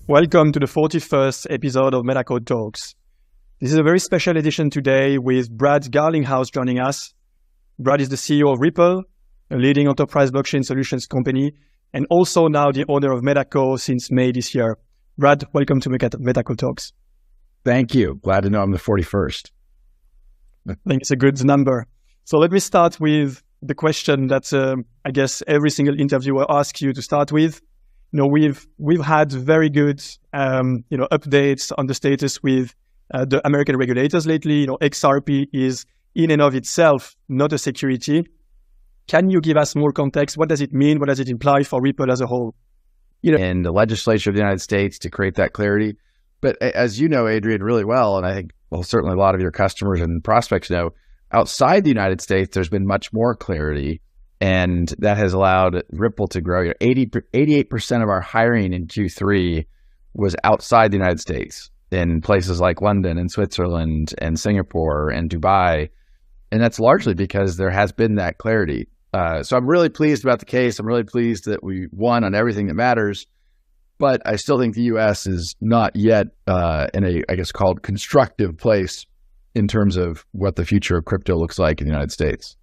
Welcome to the 41st episode of Metacode Talks. This is a very special edition today with Brad Garlinghouse joining us. Brad is the CEO of Ripple, a leading enterprise blockchain solutions company, and also now the owner of Metaco since May this year. Brad, welcome to Metacode Talks. Thank you. Glad to know I'm the 41st. I think it's a good number. So let me start with the question that I guess every single interviewer asks you to start with. You know, we've had very good updates on the status with the American regulators lately. You know, XRP is in and of itself not a security. Can you give us more context? What does it mean? What does it imply for Ripple as a whole? In the legislature of the United States to create that clarity. But as you know, Adrian, really well, and I think, well, certainly a lot of your customers and prospects know, outside the United States, there's been much more clarity, and that has allowed Ripple to grow. 88% of our hiring in Q3 was outside the United States, in places like London and Switzerland and Singapore and Dubai. And that's largely because there has been that clarity. So I'm really pleased about the case. I'm really pleased that we won on everything that matters. But I still think the U.S. is not yet in a, I guess, called constructive place in terms of what the future of crypto looks like in the United States.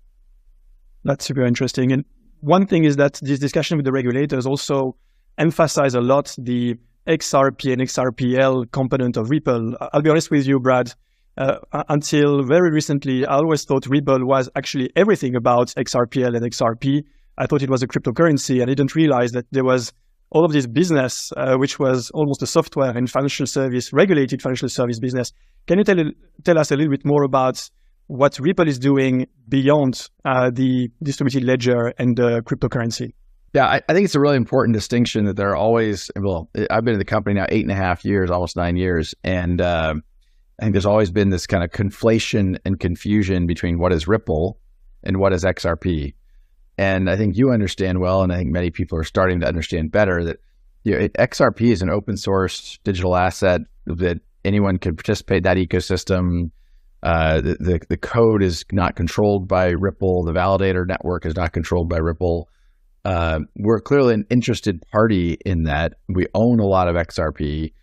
That's super interesting. And one thing is that this discussion with the regulators also emphasize a lot the XRP and XRPL component of Ripple. I'll be honest with you, Brad. Until very recently, I always thought Ripple was actually everything about XRPL and XRP. I thought it was a cryptocurrency, and I didn't realize that there was all of this business, which was almost a software and financial service, regulated financial service business. Can you tell us a little bit more about what Ripple is doing beyond the distributed ledger and the cryptocurrency? Yeah, I think it's a really important distinction that there are always, well, I've been in the company now 8.5 years, almost 9 years, and I think there's always been this kind of conflation and confusion between what is Ripple and what is XRP. And I think you understand well, and I think many people are starting to understand better that XRP is an open source digital asset that anyone can participate in that ecosystem. The code is not controlled by Ripple. The validator network is not controlled by Ripple. We're clearly an interested party in that. We own a lot of XRP.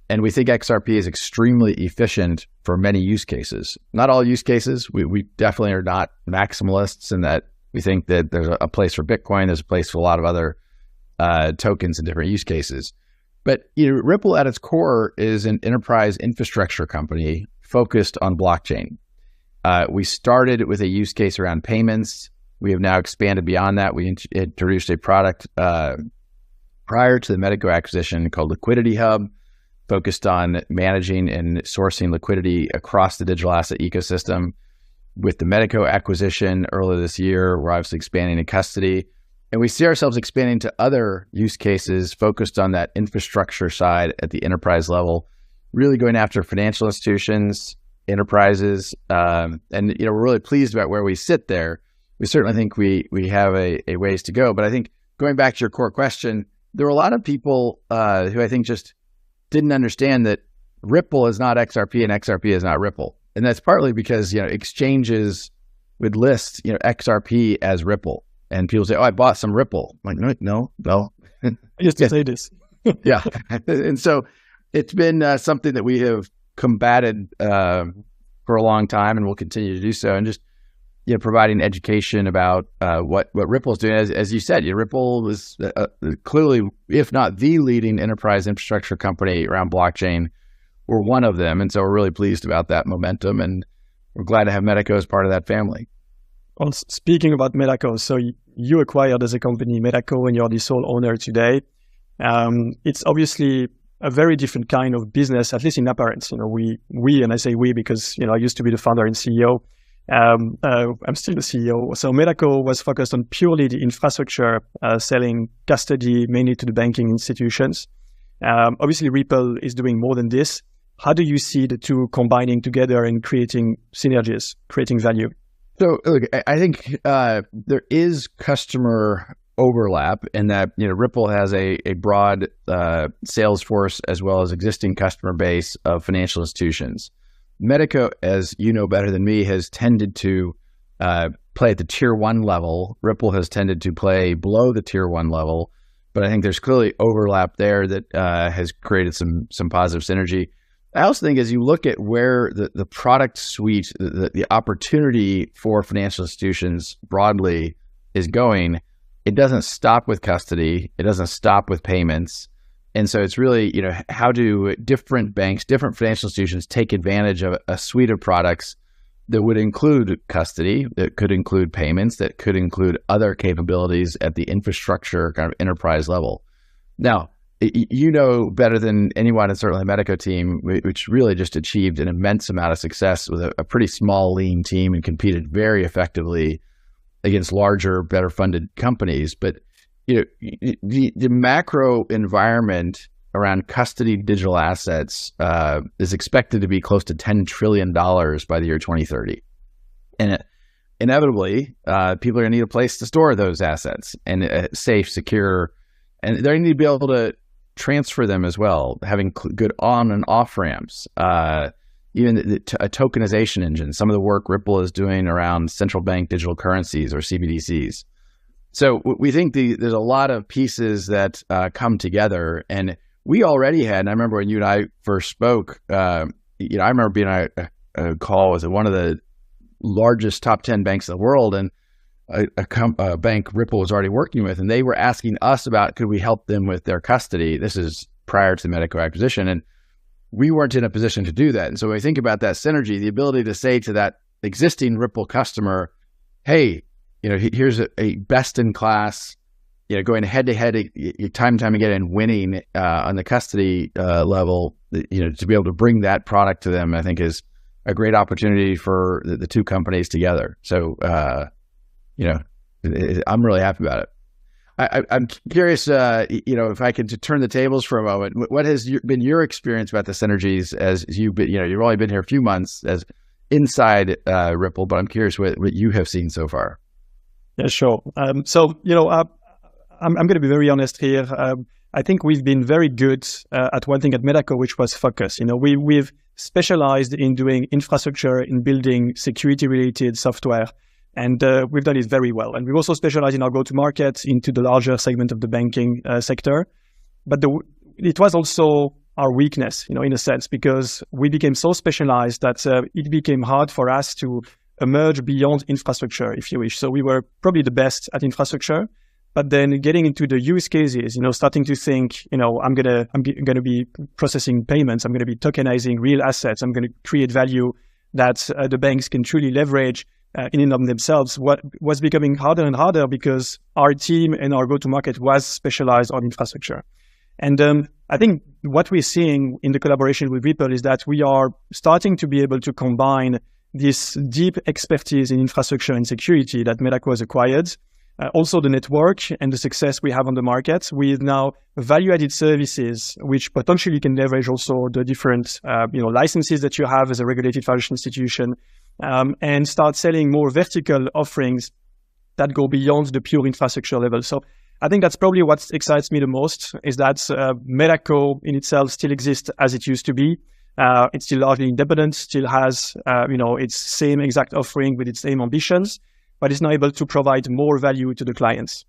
And we think XRP is extremely efficient for many use cases. Not all use cases. We definitely are not maximalists in that we think that there's a place for Bitcoin. There's a place for a lot of other tokens and different use cases. But Ripple at its core is an enterprise infrastructure company focused on blockchain. We started with a use case around payments. We have now expanded beyond that. We introduced a product prior to the Metaco acquisition called Liquidity Hub, focused on managing and sourcing liquidity across the digital asset ecosystem. With the Metaco acquisition earlier this year, we're obviously expanding in custody. And we see ourselves expanding to other use cases focused on that infrastructure side at the enterprise level, really going after financial institutions, enterprises. And we're really pleased about where we sit there. We certainly think we have a ways to go. But I think going back to your core question, there are a lot of people who I think just didn't understand that Ripple is not XRP and XRP is not Ripple. And that's partly because, exchanges would list, XRP as Ripple. And people say, oh, I bought some Ripple. I'm like, no. I used to say this. Yeah. And so it's been something that we have combated for a long time, and we'll continue to do so. And just, providing education about what Ripple is doing. As you said, Ripple is clearly, if not the leading enterprise infrastructure company around blockchain. We're one of them. And so we're really pleased about that momentum. And we're glad to have Metaco as part of that family. Well, speaking about Metaco, so you acquired as a company Metaco and you're the sole owner today. It's obviously a very different kind of business, at least in appearance. We, and I say we because, I used to be the founder and CEO. I'm still the CEO. So Metaco was focused on purely the infrastructure, selling custody mainly to the banking institutions. Obviously, Ripple is doing more than this. How do you see the two combining together and creating synergies, creating value? So look, I think there is customer overlap in that Ripple has a broad sales force as well as existing customer base of financial institutions. Metaco, as you know better than me, has tended to play at the tier 1 level. Ripple has tended to play below the tier 1 level, but I think there's clearly overlap there that has created some positive synergy. I also think as you look at where the product suite, the opportunity for financial institutions broadly is going, it doesn't stop with custody. It doesn't stop with payments. And so it's really, how do different banks, different financial institutions take advantage of a suite of products that would include custody, that could include payments, that could include other capabilities at the infrastructure kind of enterprise level. Now, you know better than anyone, and certainly the Medico team, which really just achieved an immense amount of success with a pretty small, lean team and competed very effectively against larger, better funded companies. But the macro environment around custody digital assets is expected to be close to $10 trillion by the year 2030. And inevitably, people are going to need a place to store those assets, and safe, secure, and they're going to need to be able to transfer them as well, having good on and off ramps, even a tokenization engine, some of the work Ripple is doing around central bank digital currencies or CBDCs. So we think there's a lot of pieces that come together, and we already had, and I remember when you and I first spoke, I remember being on a call with one of the largest top 10 banks in the world, and a bank Ripple was already working with, and they were asking us about, could we help them with their custody? This is prior to the Medico acquisition, and we weren't in a position to do that. And so when we think about that synergy, the ability to say to that existing Ripple customer, hey, here's a best in class, going head to head, time and time again, and winning on the custody level, to be able to bring that product to them, I think is a great opportunity for the two companies together. So, I'm really happy about it. I'm curious, if I could turn the tables for a moment. What has been your experience about the synergies as you've been, you've only been here a few months as inside Ripple, but I'm curious what you have seen so far. Yeah, sure. I'm going to be very honest here. I think we've been very good at one thing at Medico, which was focus. We've specialized in doing infrastructure, in building security-related software, and we've done it very well. And we've also specialized in our go-to-market into the larger segment of the banking sector. But it was also our weakness, in a sense, because we became so specialized that it became hard for us to emerge beyond infrastructure, if you wish. So we were probably the best at infrastructure, but then getting into the use cases, starting to think, I'm gonna be processing payments, I'm gonna be tokenizing real assets, I'm gonna create value that the banks can truly leverage in and of themselves. What was becoming harder and harder because our team and our go-to-market was specialized on infrastructure. And I think what we're seeing in the collaboration with Ripple is that we are starting to be able to combine this deep expertise in infrastructure and security that Medico has acquired, also the network and the success we have on the market with now value-added services, which potentially can leverage also the different licenses that you have as a regulated financial institution, and start selling more vertical offerings that go beyond the pure infrastructure level. So I think that's probably what excites me the most, is that Medico in itself still exists as it used to be. It's still largely independent, still has its same exact offering with its same ambitions, but it's now able to provide more value to the clients.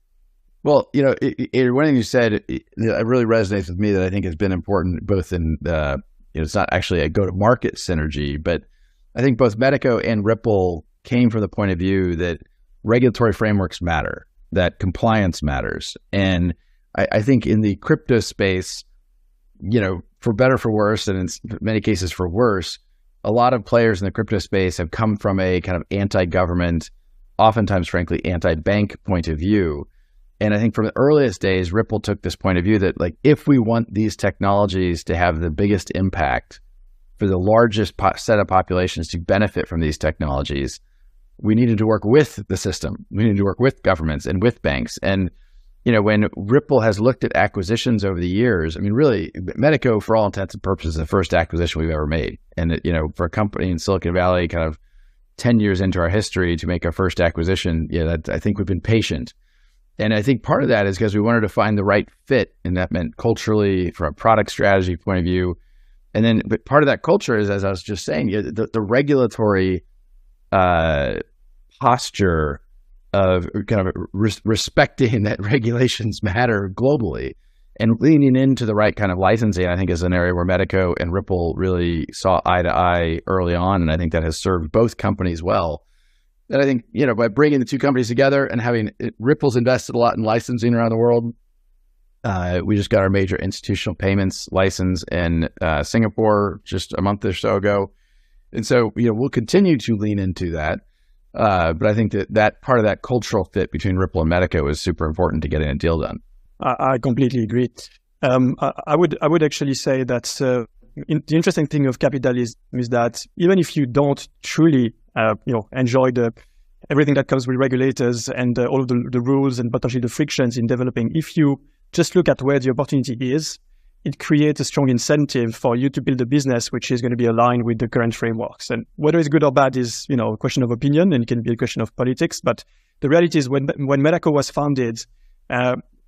Well, one thing you said, it really resonates with me that I think has been important, both in it's not actually a go-to-market synergy, but I think both Medico and Ripple came from the point of view that regulatory frameworks matter, that compliance matters. And I think in the crypto space, for better, for worse, and in many cases for worse, a lot of players in the crypto space have come from a kind of anti-government, oftentimes, frankly, anti-bank point of view. And I think from the earliest days, Ripple took this point of view that, if we want these technologies to have the biggest impact for the largest set of populations to benefit from these technologies, we needed to work with the system. We needed to work with governments and with banks. And when Ripple has looked at acquisitions over the years, really, Medico, for all intents and purposes, is the first acquisition we've ever made. And, for a company in Silicon Valley, kind of 10 years into our history to make our first acquisition, I think we've been patient. And I think part of that is because we wanted to find the right fit, and that meant culturally, from a product strategy point of view. And then, but part of that culture is, as I was just saying, the regulatory posture of kind of respecting that regulations matter globally and leaning into the right kind of licensing, I think is an area where Medico and Ripple really saw eye to eye early on. And I think that has served both companies well. And I think, by bringing the two companies together and having Ripple's invested a lot in licensing around the world. We just got our major institutional payments license in Singapore just a month or so ago. And so, we'll continue to lean into that. But I think that part of that cultural fit between Ripple and Medico is super important to getting a deal done. I completely agree. I would actually say that the interesting thing of capitalism is that even if you don't truly enjoy everything that comes with regulators and all of the rules and potentially the frictions in developing, if you just look at where the opportunity is, it creates a strong incentive for you to build a business which is going to be aligned with the current frameworks. And whether it's good or bad is, a question of opinion, and it can be a question of politics. But the reality is when Medico was founded,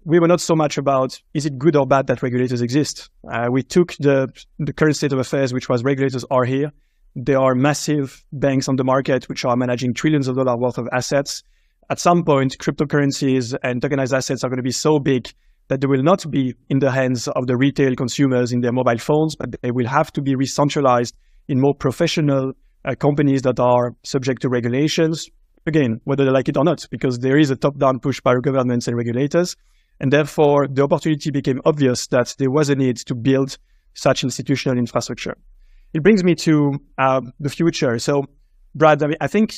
we were not so much about, is it good or bad that regulators exist? We took the current state of affairs, which was regulators are here. There are massive banks on the market which are managing trillions of dollars worth of assets. At some point, cryptocurrencies and tokenized assets are going to be so big that they will not be in the hands of the retail consumers in their mobile phones, but they will have to be re-centralized in more professional companies that are subject to regulations. Again, whether they like it or not, because there is a top-down push by governments and regulators. And therefore, the opportunity became obvious that there was a need to build such institutional infrastructure. It brings me to the future. So, Brad, I think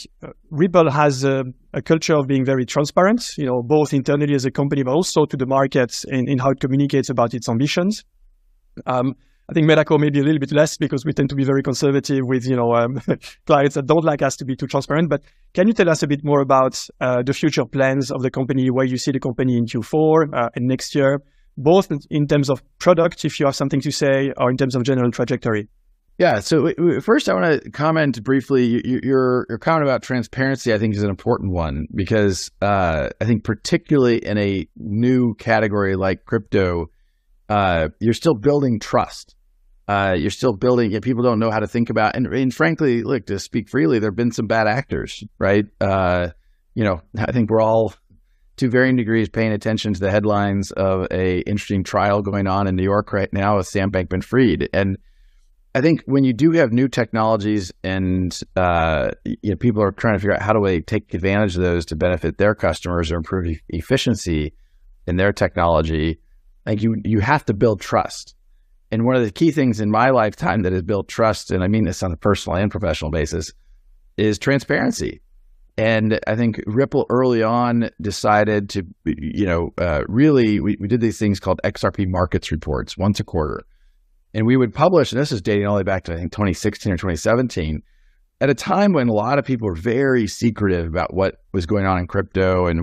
Ripple has a culture of being very transparent, both internally as a company, but also to the market in how it communicates about its ambitions. I think Medico maybe a little bit less because we tend to be very conservative with, clients that don't like us to be too transparent. But can you tell us a bit more about the future plans of the company, where you see the company in Q4 and next year, both in terms of product, if you have something to say, or in terms of general trajectory? Yeah. So first, I want to comment briefly. Your comment about transparency, I think, is an important one because I think particularly in a new category like crypto, you're still building trust. You're still building. People don't know how to think about. And frankly, look, to speak freely, there have been some bad actors, right? I think we're all to varying degrees paying attention to the headlines of a interesting trial going on in New York right now with Sam Bankman-Fried. And I think when you do have new technologies and people are trying to figure out how do they take advantage of those to benefit their customers or improve efficiency in their technology, like you have to build trust. And one of the key things in my lifetime that has built trust, and I mean this on a personal and professional basis, is transparency. And I think Ripple early on decided to, really, we did these things called XRP markets reports once a quarter. And we would publish, and this is dating all the way back to, I think, 2016 or 2017, at a time when a lot of people were very secretive about what was going on in crypto and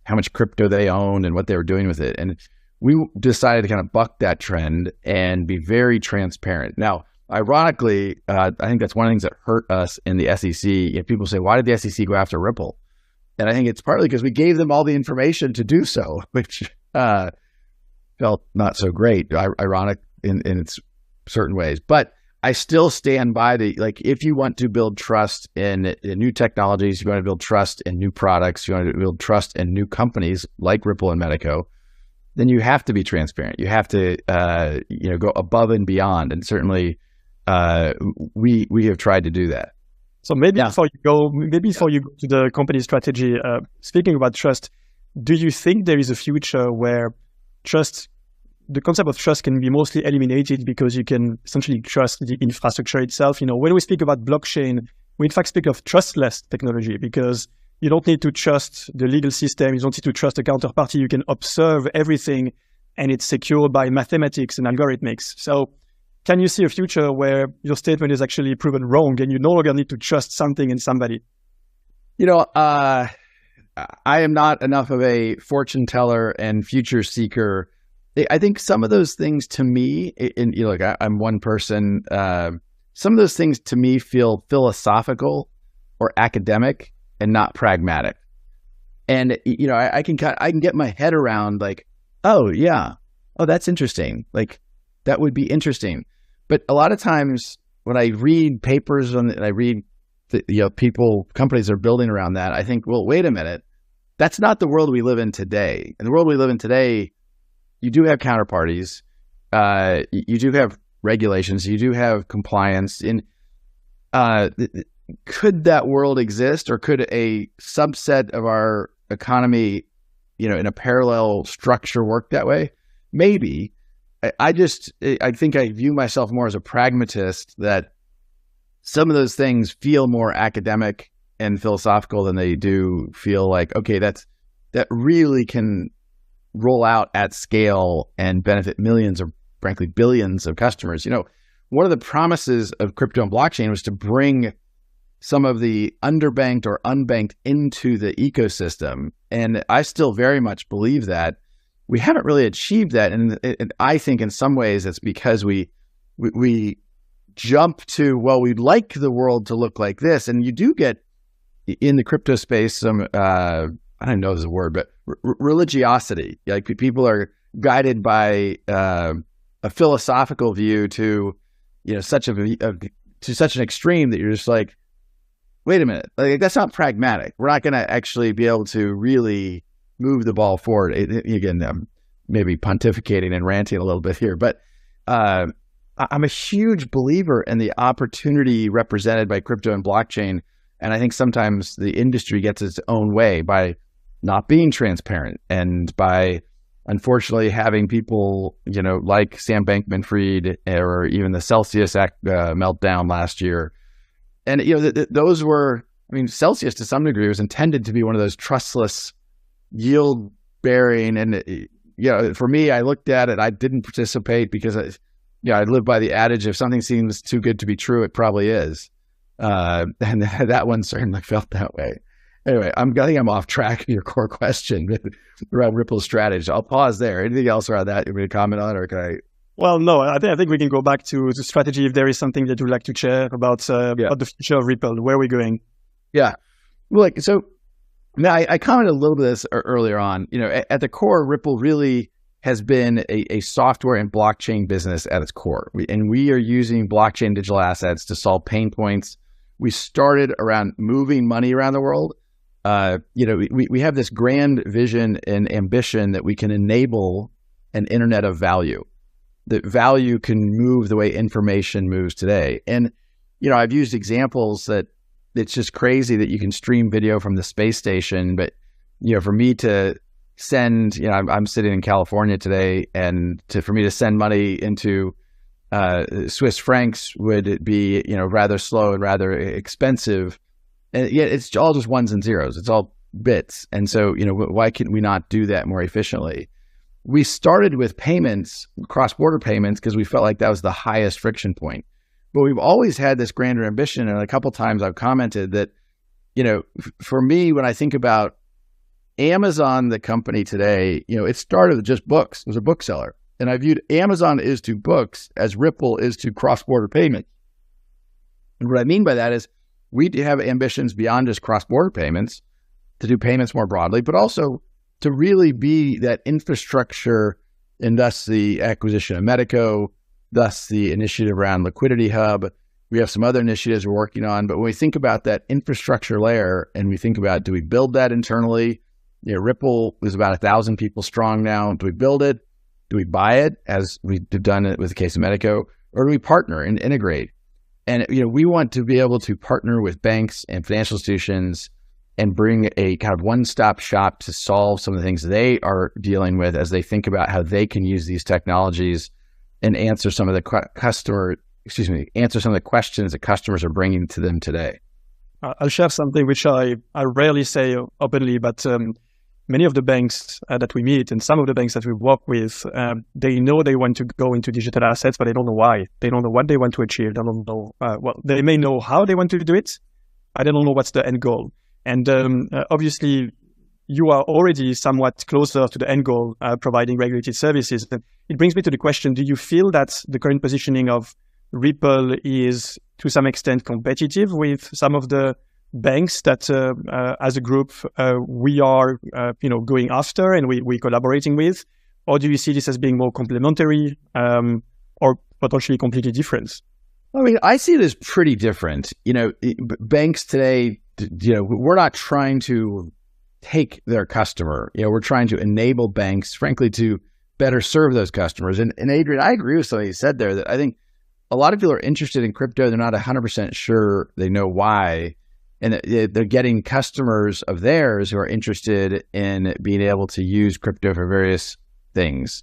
how much crypto they owned and what they were doing with it. And we decided to kind of buck that trend and be very transparent. Now, ironically, I think that's one of the things that hurt us in the SEC. People say, why did the SEC go after Ripple? And I think it's partly because we gave them all the information to do so, which felt not so great, ironic in its certain ways. But I still stand by if you want to build trust in new technologies, you want to build trust in new products, you want to build trust in new companies like Ripple and Medico, then you have to be transparent. You have to, go above and beyond. And certainly, we have tried to do that. So before you go to the company strategy, speaking about trust, do you think there is a future where the concept of trust can be mostly eliminated because you can essentially trust the infrastructure itself? When we speak about blockchain, we in fact speak of trustless technology because you don't need to trust the legal system. You don't need to trust the counterparty. You can observe everything and it's secured by mathematics and algorithmics. So can you see a future where your statement is actually proven wrong and you no longer need to trust something and somebody? I am not enough of a fortune teller and future seeker. I think some of those things to me, I'm one person, some of those things to me feel philosophical or academic and not pragmatic. And, I can get my head around that's interesting. That would be interesting. But a lot of times when I read papers and I read companies are building around that, I think, well, wait a minute. That's not the world we live in today. In the world we live in today, you do have counterparties, you do have regulations, you do have compliance. And could that world exist, or could a subset of our economy, in a parallel structure work that way? Maybe. I think I view myself more as a pragmatist, that some of those things feel more academic and philosophical than they do feel like, okay, that really can roll out at scale and benefit millions or frankly billions of customers. One of the promises of crypto and blockchain was to bring some of the underbanked or unbanked into the ecosystem. And I still very much believe that. We haven't really achieved that. And I think in some ways it's because we jump to, well, we'd like the world to look like this. And you do get in the crypto space some, I don't know if it's a word, but religiosity. Like people are guided by a philosophical view to, such to such an extreme that you're just like, wait a minute, like that's not pragmatic. We're not going to actually be able to really move the ball forward. Again, maybe pontificating and ranting a little bit here, but I'm a huge believer in the opportunity represented by crypto and blockchain. And I think sometimes the industry gets its own way by not being transparent and by, unfortunately, having people, like Sam Bankman-Fried or even the Celsius meltdown last year. And, those were, Celsius to some degree was intended to be one of those trustless, yield bearing. And, for me, I looked at it, I didn't participate because I live by the adage, if something seems too good to be true, it probably is. And that one certainly felt that way. Anyway, I think I'm off track of your core question around Ripple's strategy. I'll pause there. Anything else around that you want to comment on, or can I? Well, no, I think we can go back to the strategy if there is something that you'd like to share about the future of Ripple. Where are we going? Yeah. Well, now I commented a little bit of this earlier on. At the core, Ripple really has been a software and blockchain business at its core. We are using blockchain digital assets to solve pain points. We started around moving money around the world. We have this grand vision and ambition that we can enable an internet of value. That value can move the way information moves today. And, I've used examples that it's just crazy that you can stream video from the space station. But, for me to send, I'm sitting in California today, and for me to send money into Swiss francs would be, rather slow and rather expensive. And yet it's all just ones and zeros. It's all bits. And so, why can we not do that more efficiently? We started with payments, cross-border payments, because we felt like that was the highest friction point. But we've always had this grander ambition. And a couple of times I've commented that, for me, when I think about Amazon, the company today, it started with just books. It was a bookseller. And I viewed Amazon is to books as Ripple is to cross-border payment. And what I mean by that is we have ambitions beyond just cross-border payments to do payments more broadly, but also to really be that infrastructure, and thus the acquisition of Medico, thus the initiative around Liquidity Hub. We have some other initiatives we're working on, but when we think about that infrastructure layer and we think about, do we build that internally? Ripple is about 1,000 people strong now. Do we build it? Do we buy it, as we've done it with the case of Medico, or do we partner and integrate? And we want to be able to partner with banks and financial institutions and bring a kind of one-stop shop to solve some of the things they are dealing with as they think about how they can use these technologies and answer some of the questions that customers are bringing to them today. I'll share something which I rarely say openly, but many of the banks that we meet and some of the banks that we work with, they know they want to go into digital assets, but they don't know why. They don't know what they want to achieve. They don't know, they may know how they want to do it, but they don't know what's the end goal. And obviously, you are already somewhat closer to the end goal, providing regulated services. And it brings me to the question, do you feel that the current positioning of Ripple is to some extent competitive with some of the banks that as a group we are going after and we're collaborating with? Or do you see this as being more complementary or potentially completely different? I see it as pretty different. Banks today, we're not trying to take their customer. We're trying to enable banks, frankly, to better serve those customers. And Adrian, I agree with something you said there, that I think a lot of people are interested in crypto. They're not 100% sure they know why. And they're getting customers of theirs who are interested in being able to use crypto for various things.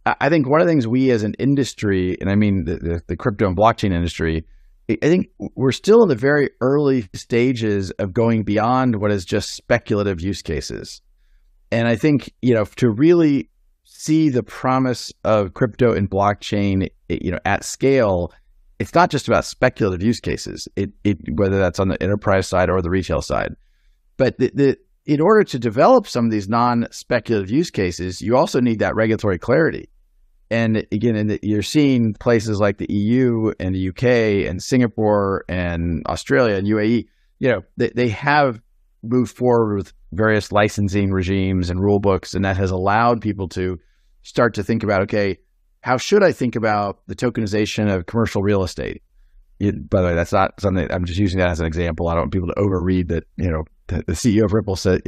I think one of the things we as an industry, and I mean the crypto and blockchain industry, I think we're still in the very early stages of going beyond what is just speculative use cases. And I think, to really see the promise of crypto and blockchain, at scale, it's not just about speculative use cases, whether that's on the enterprise side or the retail side. But in order to develop some of these non-speculative use cases, you also need that regulatory clarity. And again, you're seeing places like the EU and the UK and Singapore and Australia and UAE, they have moved forward with various licensing regimes and rule books, and that has allowed people to start to think about, okay, how should I think about the tokenization of commercial real estate? By the way, that's not something, I'm just using that as an example. I don't want people to overread that, the CEO of Ripple said,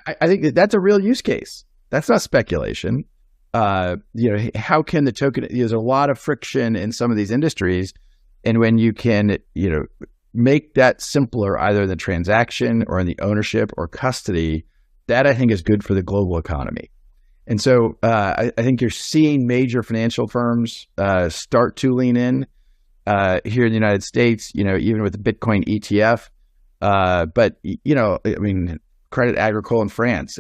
I think that's a real use case. That's not speculation. How can the token, there's a lot of friction in some of these industries. And when you can, make that simpler, either in the transaction or in the ownership or custody, that I think is good for the global economy. And so I think you're seeing major financial firms start to lean in here in the United States, even with the Bitcoin ETF. But, Credit Agricole in France.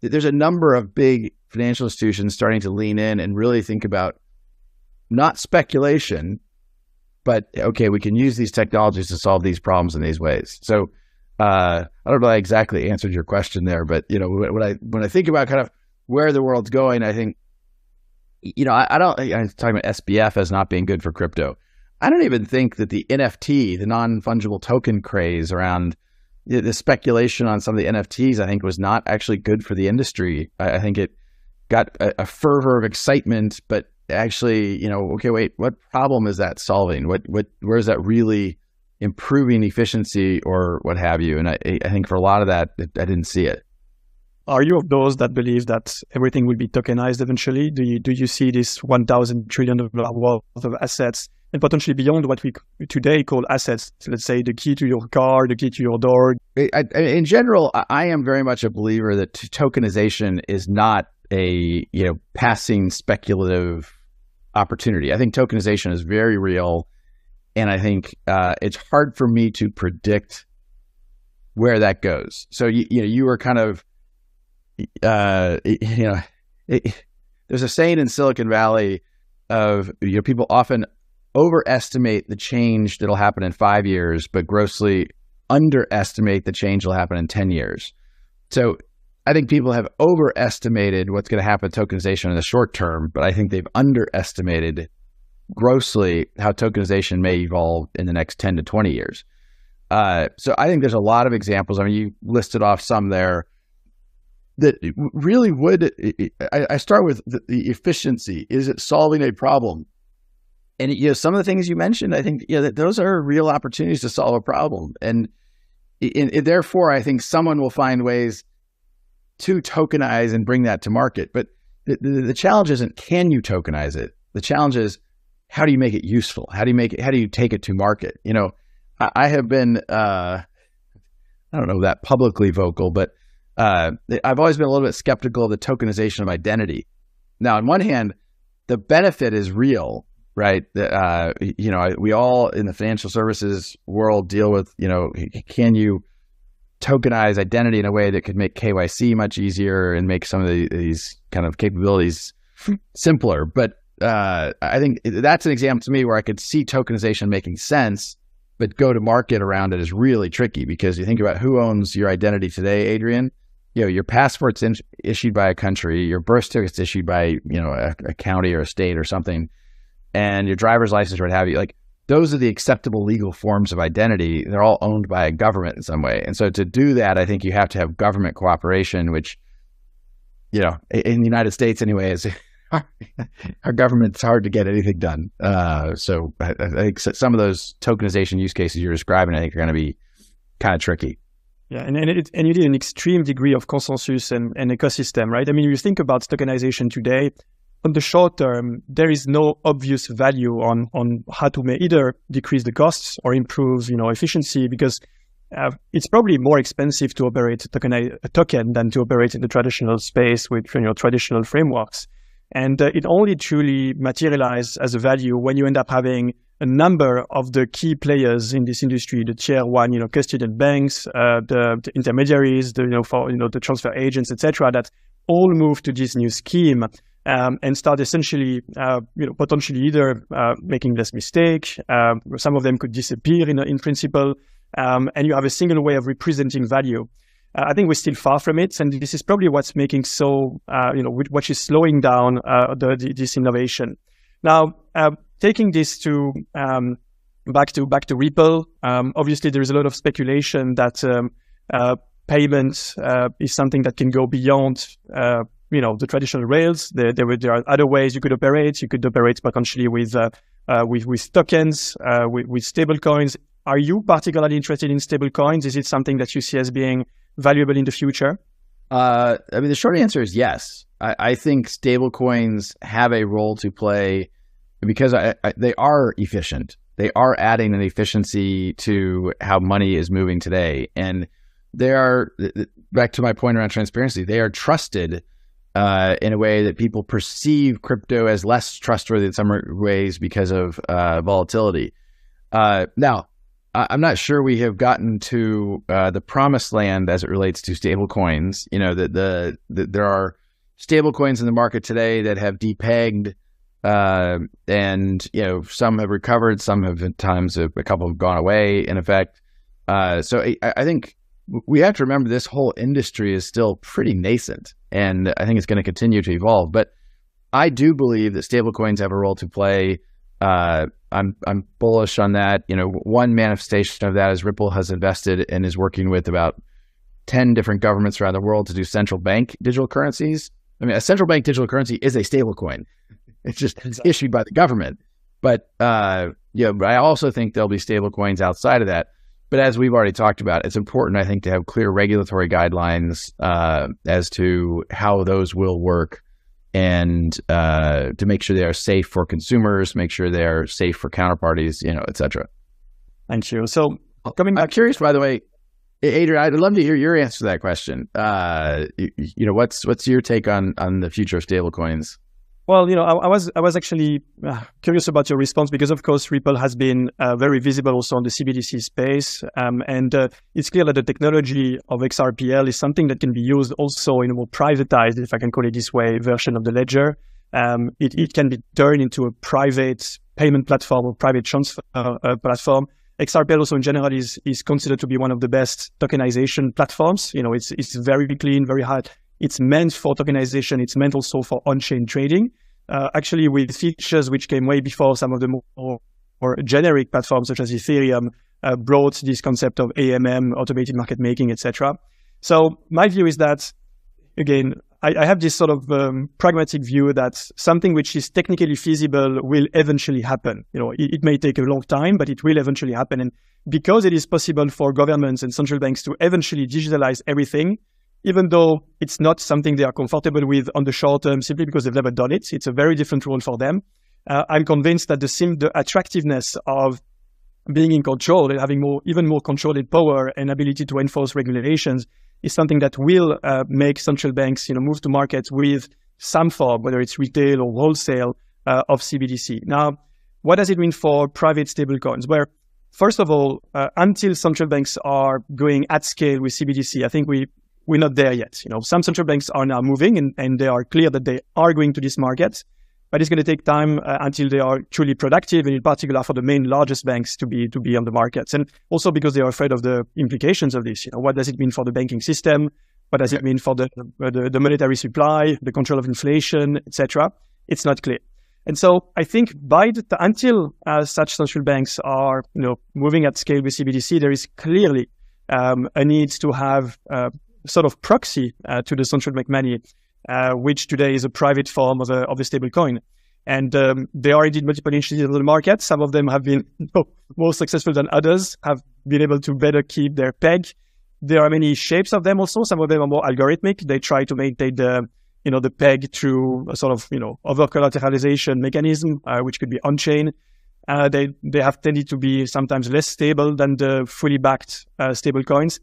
There's a number of big financial institutions starting to lean in and really think about not speculation, but, okay, we can use these technologies to solve these problems in these ways. So I don't know if I exactly answered your question there, but, when I think about kind of where the world's going, I think, I'm talking about SBF as not being good for crypto. I don't even think that the NFT, the non-fungible token craze around the speculation on some of the NFTs, I think was not actually good for the industry. I think it got a fervor of excitement, but actually, okay, wait, what problem is that solving? Where is that really improving efficiency or what have you? And I think for a lot of that, I didn't see it. Are you of those that believe that everything will be tokenized eventually? Do you see this $1,000 trillion worth of assets and potentially beyond what we today call assets? Let's say the key to your car, the key to your door. In general, I am very much a believer that tokenization is not a passing speculative opportunity. I think tokenization is very real, and I think it's hard for me to predict where that goes. So you were kind of there's a saying in Silicon Valley of people often overestimate the change that'll happen in 5 years, but grossly underestimate the change that'll happen in 10 years. So I think people have overestimated what's going to happen with tokenization in the short term, but I think they've underestimated grossly how tokenization may evolve in the next 10 to 20 years. So I think there's a lot of examples. I mean, you listed off some there that really would, I start with the efficiency. Is it solving a problem? And some of the things you mentioned, I think that those are real opportunities to solve a problem. And therefore, I think someone will find ways to tokenize and bring that to market. But the challenge isn't, can you tokenize it? The challenge is, how do you make it useful? How do you take it to market? I have been, I don't know that publicly vocal, but I've always been a little bit skeptical of the tokenization of identity. Now, on one hand, the benefit is real, right? We all in the financial services world deal with, can you tokenize identity in a way that could make KYC much easier and make some of these kind of capabilities simpler. But I think that's an example to me where I could see tokenization making sense, but go to market around it is really tricky, because you think about who owns your identity today, Adrian. Your passport's issued by a country, your birth certificate's issued by, a county or a state or something, and your driver's license or what have you. Like, those are the acceptable legal forms of identity. They're all owned by a government in some way. And so to do that, I think you have to have government cooperation, which, in the United States anyway, is our government's hard to get anything done. So I think some of those tokenization use cases you're describing, I think, are going to be kind of tricky. Yeah, and you need an extreme degree of consensus and ecosystem, right? I mean, you think about tokenization today. On the short term, there is no obvious value on how to either decrease the costs or improve, efficiency, because it's probably more expensive to operate a token than to operate in the traditional space with traditional frameworks. And it only truly materializes as a value when you end up having a number of the key players in this industry, the tier one, custodian banks, the intermediaries, the transfer agents, etc., that all move to this new scheme and start essentially, potentially either making less mistake. Some of them could disappear in principle, and you have a single way of representing value. I think we're still far from it, and this is probably what's making what is slowing down this innovation. Now, taking this to back to Ripple, obviously there is a lot of speculation that payments is something that can go beyond the traditional rails. There are other ways you could operate. You could operate potentially with tokens, with stable coins. Are you particularly interested in stable coins? Is it something that you see as being valuable in the future? I mean, the short answer is yes. I think stable coins have a role to play because they are efficient. They are adding an efficiency to how money is moving today. And they are, back to my point around transparency, they are trusted in a way that people perceive crypto as less trustworthy in some ways because of volatility. Now, I'm not sure we have gotten to the promised land as it relates to stable coins. There are stable coins in the market today that have depegged, and some have recovered, some have at times a couple have gone away in effect. So I think we have to remember this whole industry is still pretty nascent, and I think it's going to continue to evolve. But I do believe that stable coins have a role to play. I'm bullish on that. One manifestation of that is Ripple has invested and is working with about 10 different governments around the world to do central bank digital currencies. I mean, a central bank digital currency is a stable coin. It's just issued by the government. But but I also think there'll be stable coins outside of that. But as we've already talked about, it's important, I think, to have clear regulatory guidelines as to how those will work, and to make sure they are safe for consumers, make sure they're safe for counterparties, et cetera. Thank you. So I'm curious, by the way, Adrian, I'd love to hear your answer to that question. What's your take on the future of stablecoins? Well, I was actually curious about your response because, of course, Ripple has been very visible also on the CBDC space, and it's clear that the technology of XRPL is something that can be used also in a more privatized, if I can call it this way, version of the ledger. It can be turned into a private payment platform or private transfer platform. XRPL also in general is considered to be one of the best tokenization platforms. It's very clean, very high. It's meant for tokenization. It's meant also for on-chain trading. Actually, with features which came way before some of the more generic platforms such as Ethereum brought this concept of AMM, automated market making, etc. So my view is that, again, I have this sort of pragmatic view that something which is technically feasible will eventually happen. It may take a long time, but it will eventually happen. And because it is possible for governments and central banks to eventually digitalize everything, even though it's not something they are comfortable with on the short term, simply because they've never done it, it's a very different role for them. I'm convinced that the attractiveness of being in control and having even more control and power and ability to enforce regulations is something that will make central banks, move to markets with some form, whether it's retail or wholesale, of CBDC. Now, what does it mean for private stablecoins? Where, first of all, until central banks are going at scale with CBDC, I think we're not there yet. Some central banks are now moving and they are clear that they are going to this market, but it's going to take time until they are truly productive, and in particular for the main largest banks to be on the markets. And also because they are afraid of the implications of this. What does it mean for the banking system? What does it mean for the monetary supply, the control of inflation, etc.? It's not clear. And so I think until such central banks are moving at scale with CBDC, there is clearly a need to have sort of proxy to the central bank money, which today is a private form of a stable coin. And there are indeed multiple initiatives in the market. Some of them have been more successful than others, have been able to better keep their peg. There are many shapes of them also. Some of them are more algorithmic. They try to maintain the peg through a sort of, over collateralization mechanism, which could be on-chain. They have tended to be sometimes less stable than the fully backed stable coins.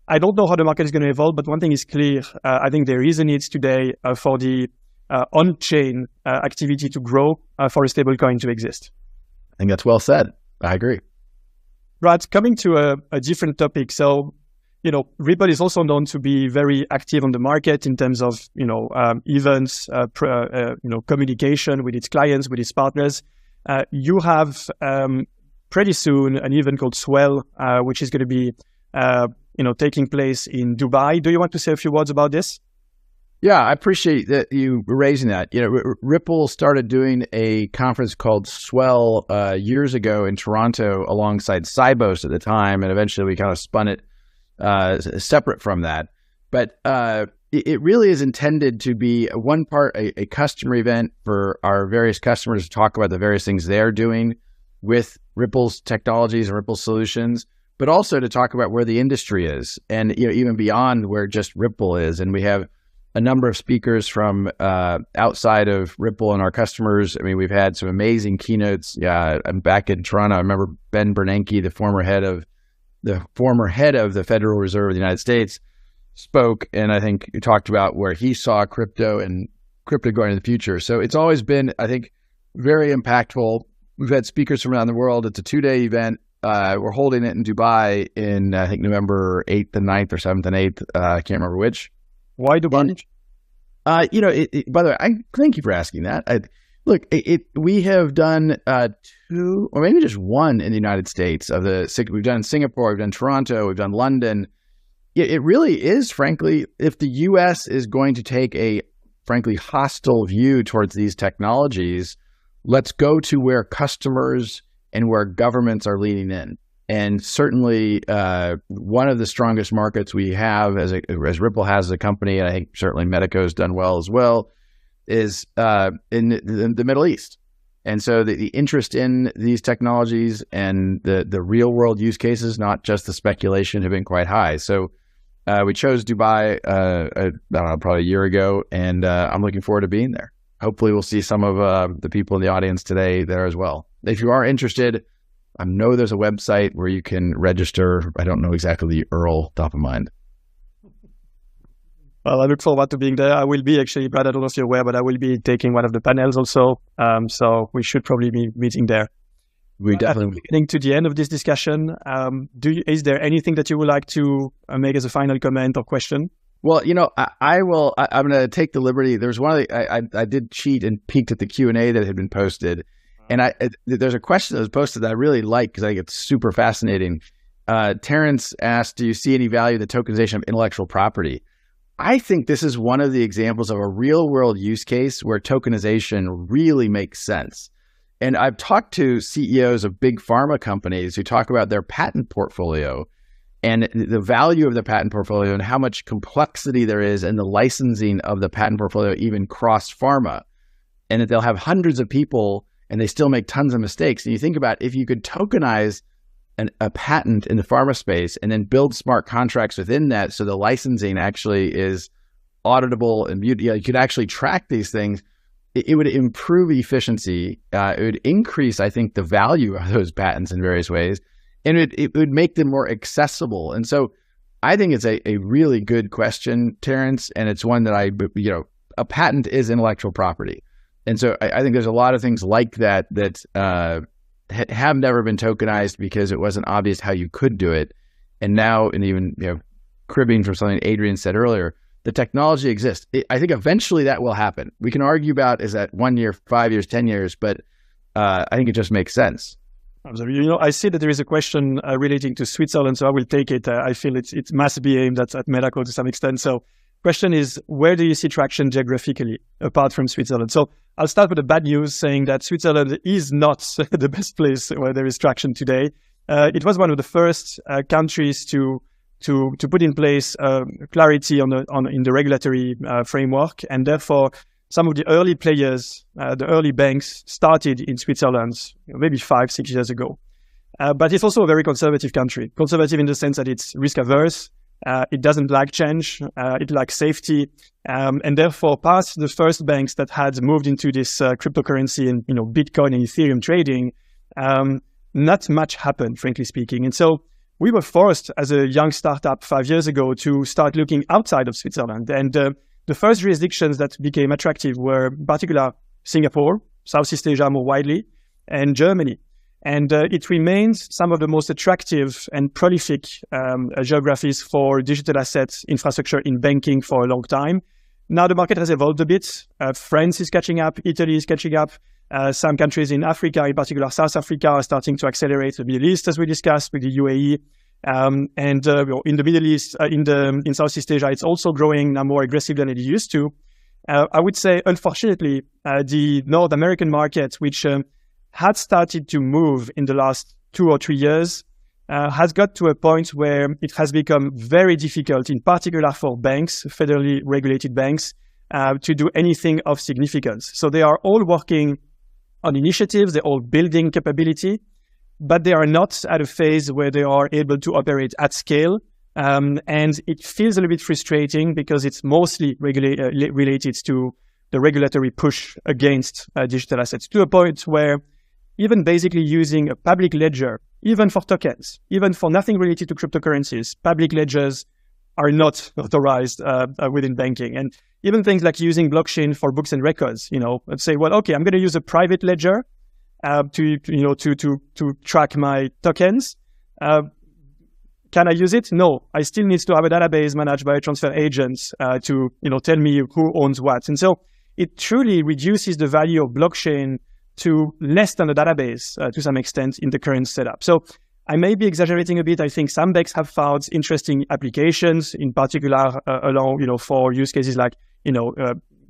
I don't know how the market is going to evolve, but one thing is clear. I think there is a need today for the on-chain activity to grow, for a stable coin to exist. I think that's well said. I agree. Brad, coming to a different topic. So, Ripple is also known to be very active on the market in terms of, events, communication with its clients, with its partners. You have pretty soon an event called Swell, which is going to be, taking place in Dubai. Do you want to say a few words about this? Yeah, I appreciate that you raising that. Ripple started doing a conference called Swell years ago in Toronto alongside Sibos at the time, and eventually we kind of spun it separate from that. But it really is intended to be one part a customer event for our various customers to talk about the various things they're doing with Ripple's technologies and Ripple solutions, but also to talk about where the industry is and even beyond where just Ripple is. And we have a number of speakers from outside of Ripple and our customers. I mean, we've had some amazing keynotes. Yeah, I'm back in Toronto. I remember Ben Bernanke, the former head of the Federal Reserve of the United States, spoke, and I think he talked about where he saw crypto and crypto going in the future. So it's always been, I think, very impactful. We've had speakers from around the world. It's a 2-day event. We're holding it in Dubai in, I think, November 8th and 9th or 7th and 8th. I can't remember which. Why Dubai? By the way, I thank you for asking that. We have done 2 or maybe just 1 in the United States of the 6. We've done Singapore, we've done Toronto, we've done London. It really is, frankly, if the U.S. is going to take a, frankly, hostile view towards these technologies, let's go to where customers and where governments are leaning in. And certainly, one of the strongest markets we have as Ripple has as a company, and I think certainly Medico has done well as well, is in the Middle East. And so the interest in these technologies and the real world use cases, not just the speculation, have been quite high. So we chose Dubai, I don't know, probably a year ago, and I'm looking forward to being there. Hopefully we'll see some of the people in the audience today there as well. If you are interested, I know there's a website where you can register. I don't know exactly the URL top of mind. Well, I look forward to being there. I will be actually, Brad, I don't know if you're aware, but I will be taking one of the panels also. So we should probably be meeting there. We definitely. Getting to the end of this discussion, is there anything that you would like to make as a final comment or question? Well, I will. I'm going to take the liberty. There's one of the, I did cheat and peeked at the Q&A that had been posted. And there's a question that was posted that I really like because I think it's super fascinating. Terrence asked, do you see any value in the tokenization of intellectual property? I think this is one of the examples of a real world use case where tokenization really makes sense. And I've talked to CEOs of big pharma companies who talk about their patent portfolio and the value of the patent portfolio and how much complexity there is in the licensing of the patent portfolio, even cross pharma, and that they'll have hundreds of people and they still make tons of mistakes. And you think about if you could tokenize a patent in the pharma space and then build smart contracts within that so the licensing actually is auditable and you could actually track these things, it would improve efficiency. It would increase, I think, the value of those patents in various ways, and it would make them more accessible. And so I think it's a really good question, Terrence, and it's one that a patent is intellectual property. And so I think there's a lot of things like that have never been tokenized because it wasn't obvious how you could do it. And now, and even cribbing from something Adrian said earlier, the technology exists. I think eventually that will happen. We can argue about is that 1 year, 5 years, 10 years, but I think it just makes sense. Absolutely. I see that there is a question relating to Switzerland, so I will take it. I feel it must be aimed at Medical to some extent. So question is, where do you see traction geographically apart from Switzerland? So I'll start with the bad news, saying that Switzerland is not the best place where there is traction today. It was one of the first countries to put in place clarity in the regulatory framework, and therefore some of the early players, the early banks, started in Switzerland maybe 5-6 years ago. But it's also a very conservative country. Conservative in the sense that it's risk averse. It doesn't like change. It likes safety. And therefore, past the first banks that had moved into this cryptocurrency and, Bitcoin and Ethereum trading, not much happened, frankly speaking. And so we were forced as a young startup 5 years ago to start looking outside of Switzerland. And the first jurisdictions that became attractive were in particular Singapore, Southeast Asia more widely, and Germany. And it remains some of the most attractive and prolific geographies for digital assets infrastructure in banking for a long time. Now the market has evolved a bit. France is catching up. Italy is catching up. Some countries in Africa, in particular South Africa, are starting to accelerate. The Middle East, as we discussed, with the UAE. And in the Middle East, in Southeast Asia, it's also growing now more aggressive than it used to. I would say, unfortunately, the North American market, which had started to move in the last 2 or 3 years, has got to a point where it has become very difficult, in particular for banks, federally regulated banks, to do anything of significance. So they are all working on initiatives, they're all building capability, but they are not at a phase where they are able to operate at scale. And it feels a little bit frustrating because it's mostly related to the regulatory push against digital assets, to a point where even basically using a public ledger, even for tokens, even for nothing related to cryptocurrencies, public ledgers are not authorized within banking. And even things like using blockchain for books and records, let's say, well, okay, I'm going to use a private ledger to track my tokens. Can I use it? No, I still need to have a database managed by a transfer agent to tell me who owns what. And so it truly reduces the value of blockchain to less than a database to some extent in the current setup. So I may be exaggerating a bit. I think some banks have found interesting applications, in particular for use cases like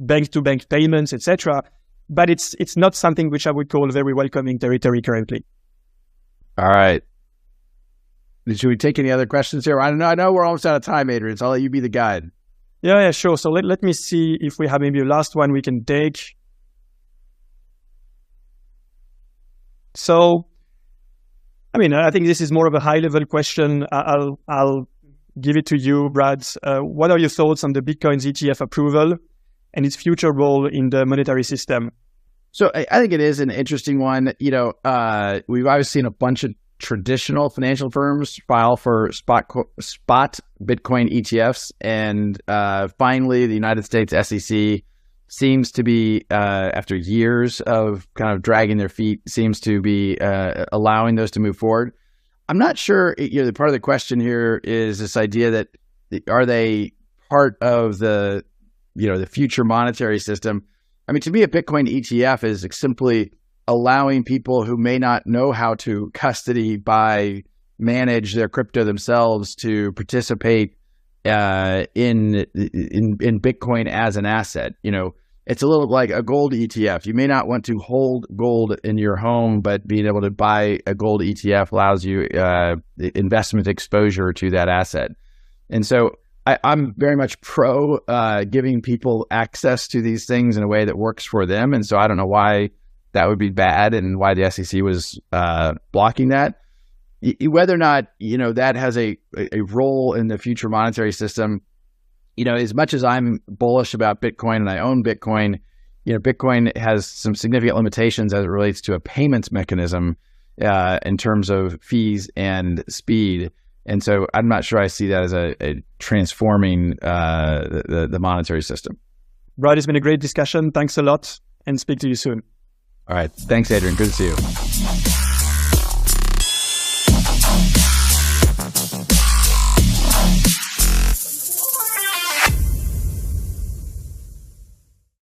bank-to-bank payments, etc. But it's not something which I would call very welcoming territory currently. All right. Should we take any other questions here? I know we're almost out of time, Adrian, so I'll let you be the guide. Yeah, sure. So let me see if we have maybe a last one we can take. So, I think this is more of a high-level question. I'll give it to you, Brad. What are your thoughts on the Bitcoin's ETF approval and its future role in the monetary system? So I think it is an interesting one. We've always seen a bunch of traditional financial firms file for spot Bitcoin ETFs, and finally, the United States SEC seems to be, after years of kind of dragging their feet, seems to be allowing those to move forward. I'm not sure, part of the question here is this idea that are they part of the future monetary system? To me, a Bitcoin ETF is simply allowing people who may not know how to custody, buy, manage their crypto themselves to participate in Bitcoin as an asset. It's a little like a gold ETF. You may not want to hold gold in your home, but being able to buy a gold ETF allows you investment exposure to that asset. And so I'm very much pro giving people access to these things in a way that works for them. And so I don't know why that would be bad and why the SEC was blocking that. Whether or not, that has a role in the future monetary system, as much as I'm bullish about Bitcoin and I own Bitcoin, Bitcoin has some significant limitations as it relates to a payments mechanism in terms of fees and speed. And so I'm not sure I see that as a transforming the monetary system. Brad, it's been a great discussion. Thanks a lot, and speak to you soon. All right. Thanks, Adrian. Good to see you.